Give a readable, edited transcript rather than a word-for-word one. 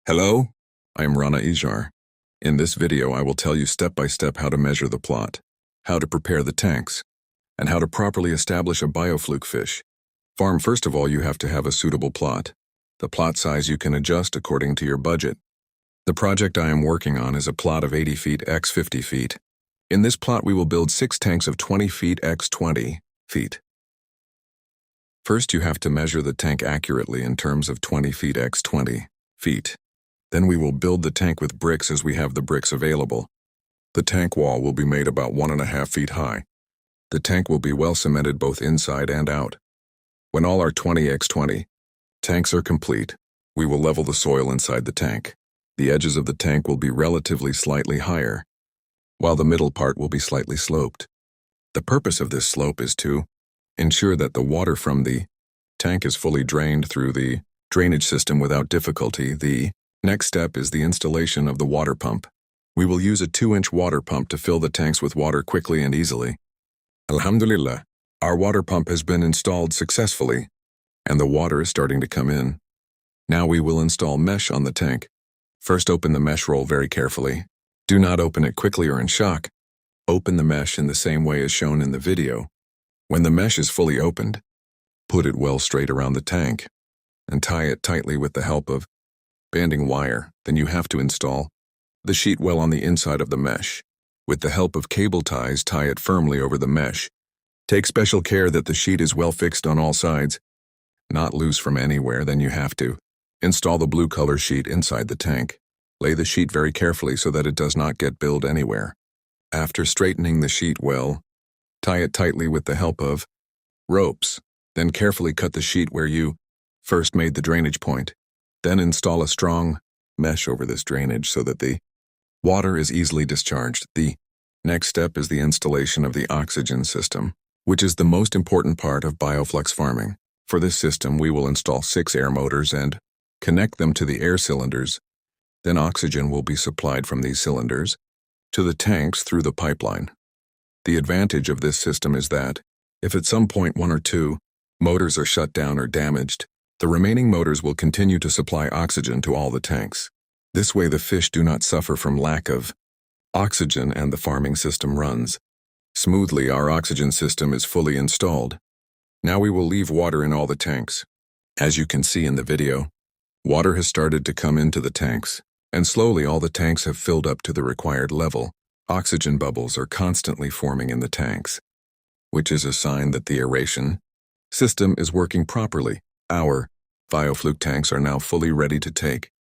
Hello, I am Rana Ijar. In this video I will tell you step by step how to measure the plot, how to prepare the tanks, and how to properly establish a biofluke fish farm. First of all, you have to have a suitable plot. The plot size you can adjust according to your budget. The project I am working on is a plot of 80 feet x 50 feet. In this plot we will build 6 tanks of 20 feet x 20 feet. First you have to measure the tank accurately in terms of 20 feet x 20 feet. Then we will build the tank with bricks as we have the bricks available. The tank wall will be made about 1.5 feet high. The tank will be well cemented both inside and out. When all our 20x20 tanks are complete, we will level the soil inside the tank. The edges of the tank will be relatively slightly higher, while the middle part will be slightly sloped. The purpose of this slope is to ensure that the water from the tank is fully drained through the drainage system without difficulty. The next step is the installation of the water pump. We will use a 2-inch water pump to fill the tanks with water quickly and easily. Alhamdulillah, our water pump has been installed successfully, and the water is starting to come in. Now we will install mesh on the tank. First, open the mesh roll very carefully. Do not open it quickly or in shock. Open the mesh in the same way as shown in the video. When the mesh is fully opened, put it well straight around the tank and tie it tightly with the help of banding wire. Then you have to install the sheet well on the inside of the mesh. With the help of cable ties, tie it firmly over the mesh. Take special care that the sheet is well fixed on all sides, not loose from anywhere. Then you have to install the blue color sheet inside the tank. Lay the sheet very carefully so that it does not get billed anywhere. After straightening the sheet well, tie it tightly with the help of ropes. Then carefully cut the sheet where you first made the drainage point. Then install a strong mesh over this drainage so that the water is easily discharged. The next step is the installation of the oxygen system, which is the most important part of Biofloc farming. For this system, we will install 6 air motors and connect them to the air cylinders. Then oxygen will be supplied from these cylinders to the tanks through the pipeline. The advantage of this system is that if at some point 1 or 2 motors are shut down or damaged, the remaining motors will continue to supply oxygen to all the tanks. This way the fish do not suffer from lack of oxygen and the farming system runs smoothly. Our oxygen system is fully installed. Now we will leave water in all the tanks. As you can see in the video, water has started to come into the tanks, and slowly all the tanks have filled up to the required level. Oxygen bubbles are constantly forming in the tanks, which is a sign that the aeration system is working properly. Our Biofluke tanks are now fully ready to take